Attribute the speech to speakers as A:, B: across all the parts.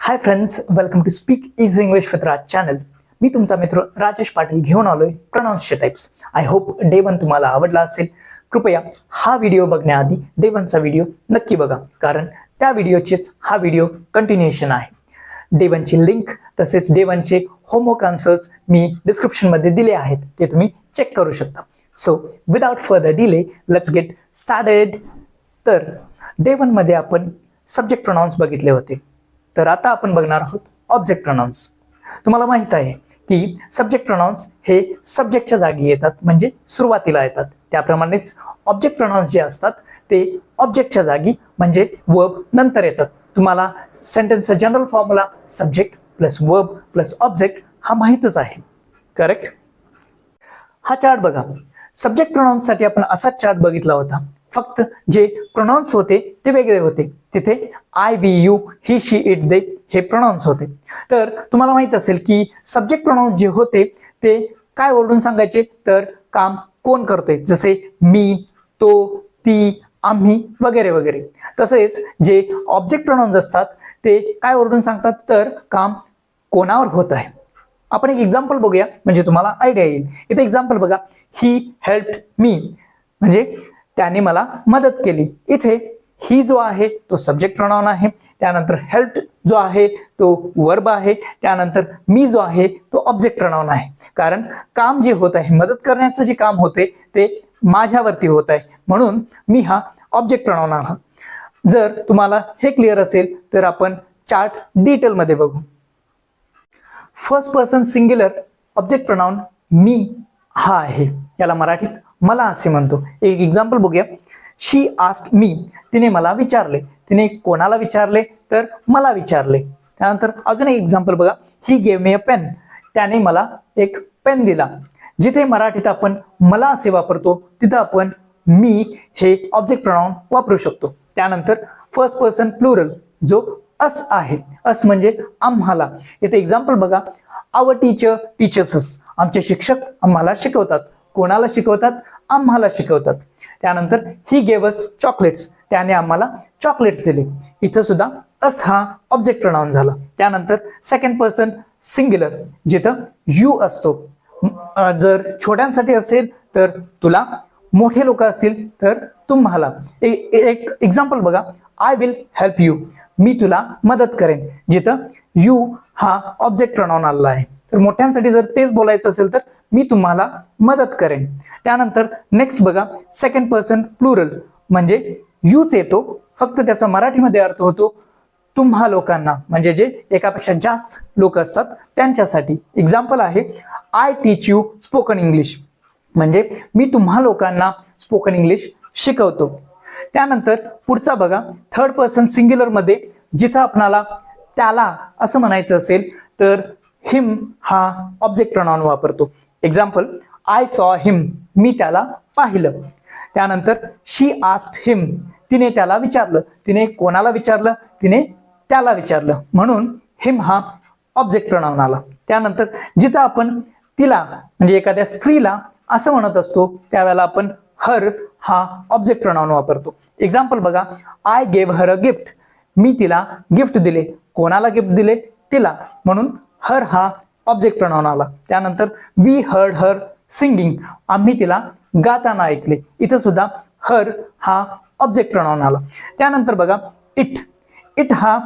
A: High friends, welcome to speak is English with Raj channel. मी तुमचा मित्र राजेश पाटील घेऊन आलोय प्रोनाउन्सचे टाइप्स. आय होप डे 1 तुम्हाला आवडला असेल. कृपया हा व्हिडिओ बघण्याआधी डे 1चा व्हिडिओ नक्की बघा, कारण त्या व्हिडिओचेच हा व्हिडिओ कंटिन्युएशन आहे. डे 1ची लिंक तसेच डे 1चे होमवर्क आन्सर्स मी डिस्क्रिप्शन मध्ये दिले आहेत, ते तुम्ही चेक करू शकता. So without further delay let's get started. तर डे 1 मध्ये आपण सब्जेक्ट प्रोनाउन्स बघितले होते. तर आता आपण बघणार आहोत ऑब्जेक्ट प्रोनाउन्स. तुम्हाला माहित आहे की सब्जेक्ट प्रोनाउन्स हे सब्जेक्टच्या जागी येतात, म्हणजे सुरुवातीला येतात. त्याप्रमाणेच ऑब्जेक्ट प्रोनाउन्स जे असतात ते ऑब्जेक्टच्या जागी म्हणजे वर्ब नंतर येतात. तुम्हाला सेंटेन्सचा general formula subject plus verb plus object हा माहितच आहे, करेक्ट? हा चार्ट बघा. सब्जेक्ट प्रोनाउन्स साठी आपण असाच चार्ट बघितला होता, फक्त जे प्रोनाउन्स होते ते वेगळे होते. तिथे I, we, you, he, she, it, they हे प्रोनाउन्स होते. तर तुम्हाला माहित असेल की सब्जेक्ट प्रोनाउन्स जे होते ते काय ओरडून सांगायचे, तर काम कोण करतोय, जसे मी, तो, ती, आम्ही वगैरे वगैरे. तसेच जे ऑब्जेक्ट प्रोनाउन्स असतात ते काय ओरडून सांगतात, तर काम कोणावर होत आहे. आपण एक एक्झाम्पल बघूया म्हणजे तुम्हाला आयडिया येईल. इथे एक्झाम्पल बघा, ही हेल्प्ड मी म्हणजे त्याने मला मदत केली. इथे ही जो आहे तो सब्जेक्ट प्रोनाउन आहे, त्यानंतर हेल्प्ड जो आहे तो वर्ब आहे, त्यानंतर मी जो आहे तो ऑब्जेक्ट प्रोनाउन आहे. कारण काम जे होत आहे, मदत करण्याचं जे काम होते ते माझ्यावरती होत आहे, म्हणून मी हा ऑब्जेक्ट प्रोनाउन आहे. जर तुम्हाला हे क्लिअर असेल तर आपण चार्ट डिटेल मध्ये बघू. First person singular object pronoun me हा आहे, याला मराठीत मला असे म्हणतो. एक एक्झाम्पल बघूया. शी आस्क्ड मी, तिने मला विचारले. तिने कोणाला विचारले, तर मला विचारले. त्यानंतर अजून एक एक्झाम्पल बघा. He gave me a pen, त्याने मला एक पेन दिला. जिथे मराठीत आपण मला असे वापरतो तिथं आपण मी हे ऑब्जेक्ट प्रोनाउन वापरू शकतो. त्यानंतर फर्स्ट पर्सन प्लुरल जो अस आहे, अस म्हणजे आम्हाला. इथे एक्झाम्पल बघा. आवर टीचर टीचर्स अस, आमचे शिक्षक आम्हाला शिकवतात. कोणाला शिकवतात? आम्हाला शिकवतात. त्यानंतर ही गेव अस चॉकलेट्स, त्याने आम्हाला चॉकलेट्स दिले. इथं सुद्धा अस हा ऑब्जेक्ट प्रोनाउन झाला. त्यानंतर सेकंड पर्सन सिंग्युलर जिथं यू असतो. जर छोट्यांसाठी असेल तर तुला, मोठे लोक असतील तर तुम्हाला. एक एक्झाम्पल बघा. आय विल हेल्प यू, मी तुला मदत करेन. जिथं यू हा ऑब्जेक्ट प्रोनाउन आलेला आहे. तर मोठ्यांसाठी जर तेच बोलायचं असेल तर मी तुम्हाला मदत करेन. त्यानंतर नेक्स्ट बघा. सेकंड पर्सन प्लुरल म्हणजे यूच येतो, फक्त त्याचा मराठीमध्ये अर्थ होतो तुम्हा लोकांना, म्हणजे जे एकापेक्षा जास्त लोक असतात त्यांच्यासाठी. एक्झाम्पल आहे I teach you spoken English, म्हणजे मी तुम्हा लोकांना स्पोकन इंग्लिश शिकवतो. त्यानंतर पुढचा बघा. थर्ड पर्सन सिंग्युलर मध्ये जिथं आपणाला त्याला असं म्हणायचं असेल तर हिम हा ऑब्जेक्ट प्रोनाउन वापरतो. एक्झाम्पल आय सॉ हिम, मी त्याला पाहिलं. त्यानंतर शी आस्क्ड हिम, तिने त्याला विचारलं. तिने कोणाला विचारलं? तिने त्याला विचारलं, म्हणून हिम हा ऑब्जेक्ट प्रोनाउन आला. त्यानंतर जिथं आपण तिला म्हणजे एखाद्या स्त्रीला असं म्हणत असतो त्यावेळेला आपण हर हा ऑब्जेक्ट प्रोनाउन वापरतो. एक्झाम्पल बघा. I gave her a gift, मी तिला गिफ्ट दिले. कोणाला गिफ्ट दिले? तिला, म्हणून हर हा ऑब्जेक्ट प्रोनाउन आला. त्यानंतर वी हर्ड हर सिंगिंग, आम्ही तिला गाताना ऐकले. इथं सुद्धा हर हा ऑब्जेक्ट प्रोनाउन आला. त्यानंतर बघा इट. इट हा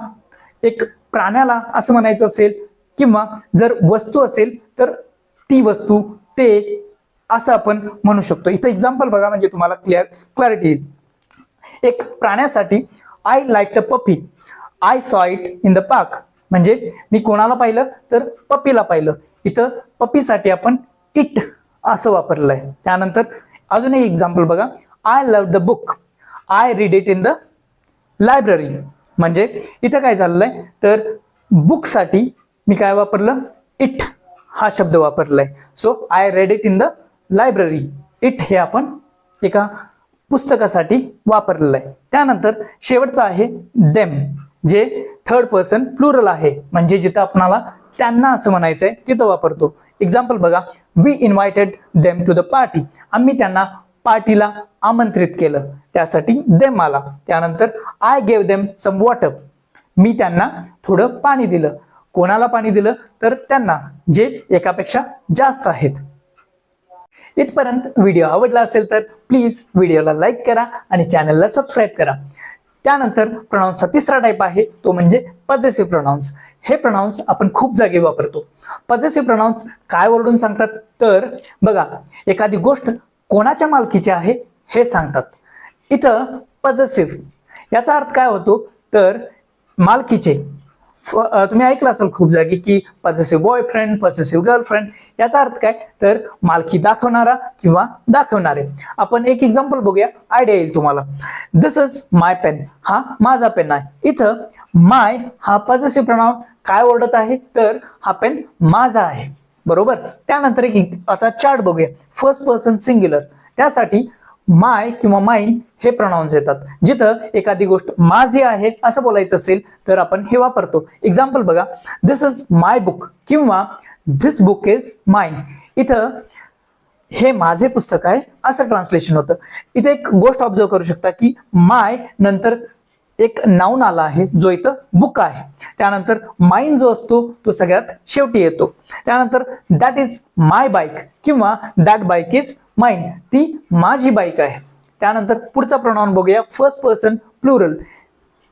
A: एक प्राण्याला असं म्हणायचं असेल किंवा जर वस्तू असेल तर ती वस्तू, ते असं आपण म्हणू शकतो. इथं एक्झाम्पल बघा म्हणजे तुम्हाला क्लॅरिटी येईल. एक प्राण्यासाठी I like a puppy, I saw it in the park, म्हणजे मी कोणाला पाहिलं तर पपीला पाहिलं. इथं पपीसाठी आपण इट असं वापरलं आहे. त्यानंतर अजून एक एक्झाम्पल बघा. I love the book, I read it in the library, म्हणजे इथं काय झालेलं आहे तर बुक साठी मी काय वापरलं? इट हा शब्द वापरलाय. So I read it in the library. It हे आपण एका पुस्तकासाठी वापरलेलं आहे. त्यानंतर शेवटचं आहे देम, जे थर्ड पर्सन प्लुरल आहे, म्हणजे जिथं आपणाला त्यांना असं म्हणायचंय तिथं वापरतो. एक्झाम्पल बघा. We invited them to the party, आम्ही त्यांना पार्टीला आमंत्रित केलं, त्यासाठी देम आला. त्यानंतर I gave them some water, मी त्यांना थोडं पाणी दिलं. कोणाला पाणी दिलं? तर त्यांना, जे एकापेक्षा जास्त आहेत. इथपर्यंत व्हिडिओ आवडला असेल तर प्लीज व्हिडिओला लाईक करा आणि चॅनलला सबस्क्राईब करा. त्यानंतर प्रोनाउन्सचा तिसरा टाईप आहे तो म्हणजे पजेसिव्ह प्रोनाउन्स. हे प्रोनाउन्स आपण खूप जागी वापरतो. पजेसिव्ह प्रोनाउन्स काय ओरडून सांगतात? तर बघा, एखादी गोष्ट कोणाच्या मालकीची आहे हे सांगतात. इथं पजेसिव्ह याचा अर्थ काय होतो? तर मालकीचे. तुम्ही ऐकलं असेल खूप जागी की पजेसिव्ह बॉयफ्रेंड, पजेसिव्ह गर्लफ्रेंड. याचा अर्थ काय? तर मालकी दाखवणारा किंवा दाखवणारे. आपण एक एक्झाम्पल बघूया, आयडिया येईल तुम्हाला. दिस इज माय पेन. हा माझा पेन आहे. इथं माय हा पजेसिव्ह प्रोनाउन काय ओरडत आहे? तर हा पेन माझा आहे. बरोबर. त्यानंतर आता चार्ट बघूया. First person singular. त्यासाठी माय किंवा माइन हे प्रोनाउन्स येतात. जिथं एखादी गोष्ट माझी आहे असं बोलायचं असेल तर आपण हे वापरतो. एक्झाम्पल बघा, दिस इज माय बुक किंवा दिस बुक इज माइन. इथं हे माझे पुस्तक आहे असं ट्रान्सलेशन होतं. इथे एक गोष्ट ऑब्झर्व करू शकता की माय नंतर एक नाउन आला आहे जो इथं बुक आहे. त्यानंतर माइन जो असतो तो सगळ्यात शेवटी येतो. त्यानंतर दॅट इज माय बाईक किंवा दॅट बाईक इज माइन. ती माझी बाईक आहे. त्यानंतर पुढचा प्रोनाउन बघूया, फर्स्ट पर्सन प्लुरल.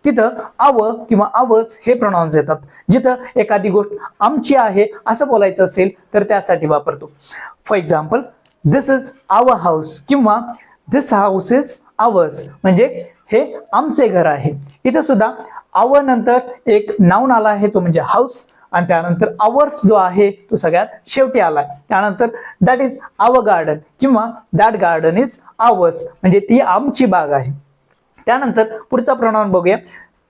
A: तिथं आवर किंवा आवर्स हे प्रोनाउन्स येतात. जिथं एखादी गोष्ट आमची आहे असं बोलायचं असेल तर त्यासाठी वापरतो. For example, this is our house किंवा दिस हाऊस इज आवर्स, म्हणजे हे आमचे घर आहे. इथं सुद्धा आवर नंतर एक नाउन आला आहे तो म्हणजे हाऊस आणि त्यानंतर आवर्स जो आहे तो सगळ्यात शेवटी आलाय. त्यानंतर दॅट इज आवर गार्डन किंवा दॅट गार्डन इज आवर्स, म्हणजे ती आमची बाग आहे. त्यानंतर पुढचा प्रोनाउन बघूया,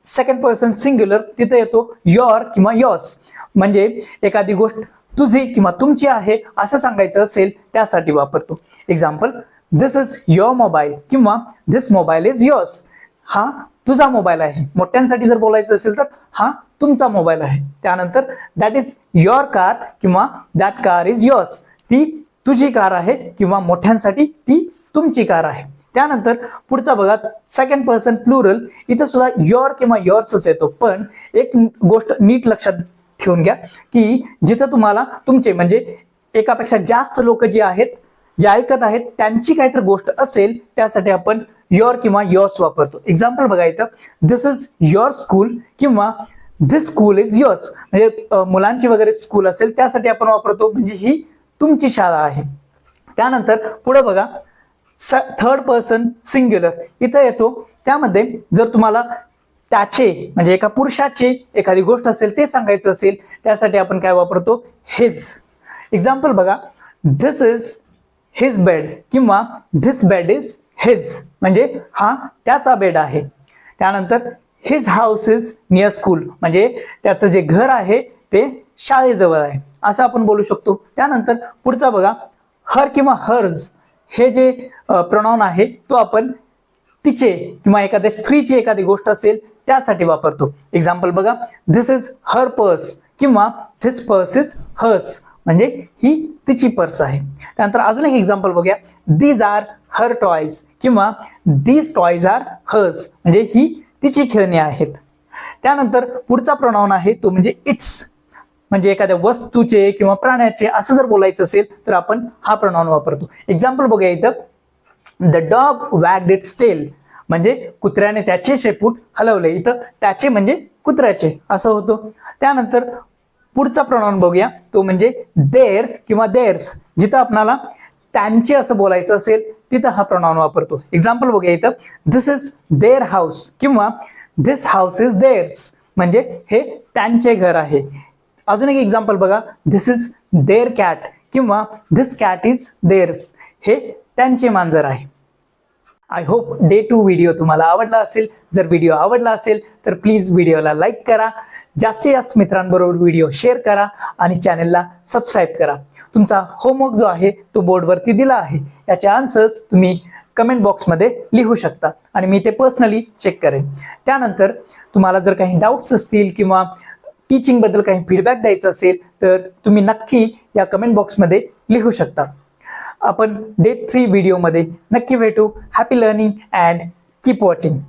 A: सेकंड पर्सन सिंग्युलर. तिथे येतो योर किंवा योर्स, म्हणजे एखादी गोष्ट तुझी किंवा तुमची आहे असं सांगायचं असेल त्यासाठी वापरतो. Example, this is your mobile किंवा दिस मोबाईल इज योर्स. हा तुझा मोबाईल आहे. मोठ्यांसाठी जर बोलायचं असेल तर हा तुमचा मोबाईल आहे. त्यानंतर दॅट इज युअर कार किंवा दॅट कार इज योर्स. ती तुझी कार आहे किंवा मोठ्यांसाठी ती तुमची कार आहे. त्यानंतर पुढचा बघा, सेकंड पर्सन प्लुरल. इथं सुद्धा युअर किंवा योर्सच येतो. पण एक गोष्ट नीट लक्षात ठेवून घ्या की जिथं तुम्हाला तुमचे म्हणजे एकापेक्षा जास्त लोक जे आहेत, जे ऐकत आहेत, त्यांची काहीतरी गोष्ट असेल त्यासाठी आपण युअर किंवा योर्स वापरतो. एक्झाम्पल बघा इथं, दिस इज युअर स्कूल किंवा दिस स्कूल इज योर्स, म्हणजे मुलांची वगैरे स्कूल असेल त्यासाठी आपण वापरतो, म्हणजे ही तुमची शाळा आहे. त्यानंतर पुढे बघा, थर्ड पर्सन सिंग्युलर इथं येतो. त्यामध्ये जर तुम्हाला त्याचे म्हणजे एका पुरुषाचे एखादी गोष्ट असेल ते सांगायचं असेल त्यासाठी आपण काय वापरतो? हिज. एक्झाम्पल बघा, दिस इज हिज बेड किंवा धिस बेड इज हिज, म्हणजे हा त्याचा बेड आहे. त्यानंतर his house is near school, म्हणजे त्याचं जे घर आहे ते शाळेजवळ आहे असं आपण बोलू शकतो. त्यानंतर पुढचा बघा, हर किंवा हर्ज हे जे प्रोनाउन आहे तो आपण तिचे किंवा एखाद्या स्त्रीची एखादी गोष्ट असेल त्यासाठी वापरतो. एक्झाम्पल बघा, दिस इज हर पर्स किंवा धिस पर्स इज हर्स, म्हणजे ही तिची पर्स आहे. त्यानंतर अजून एक एक्झाम्पल बघूया, दीज आर हर टॉयज किंवा दीज टॉयज आर हर्स, म्हणजे ही तिची खेळणी आहेत. त्यानंतर पुढचा प्रोनाउन आहे तो म्हणजे इट्स, म्हणजे एखाद्या वस्तूचे किंवा प्राण्याचे असं जर बोलायचं असेल तर आपण हा प्रोनाउन वापरतो. एक्झाम्पल बघूया इथं, द डॉग वॅग्ड इट्स टेल, म्हणजे कुत्र्याने त्याचे शेपूट हलवले. इथं त्याचे म्हणजे कुत्र्याचे असं होतं. त्यानंतर पुढचा प्रोनाउन बघूया तो म्हणजे देअर किंवा देअर्स. जिथं आपल्याला त्यांचे असं बोलायचं असेल तिथं हा प्रोनाउन वापरतो. एक्झाम्पल बघूया इथं, दिस इज देअर हाऊस किंवा दिस हाऊस इज देअर्स, म्हणजे हे त्यांचे घर आहे. अजून एक एक्झाम्पल बघा, दिस इज देअर कॅट किंवा दिस कॅट इज देअर्स, हे त्यांचे मांजर आहे. आय होप डे 2 व्हिडिओ तुम्हाला आवडला असेल. जर व्हिडिओ आवडला असेल तर प्लीज व्हिडिओला लाईक करा, जास्तीत जास्त मित्रांबरोबर व्हिडिओ शेअर करा आणि चॅनलला सबस्क्राईब करा. तुमचा होमवर्क जो आहे तो बोर्डवरती दिला आहे. याचे आन्सर्स तुम्ही कमेंट बॉक्समध्ये लिहू शकता आणि मी ते पर्सनली चेक करेन. त्यानंतर तुम्हाला जर काही डाऊट्स असतील किंवा टीचिंग बद्दल काही फीडबॅक द्यायचा असेल तर तुम्ही नक्की या कमेंट बॉक्समध्ये लिहू शकता. आपण डे 3 व्हिडिओमध्ये नक्की भेटू. Happy learning and keep watching.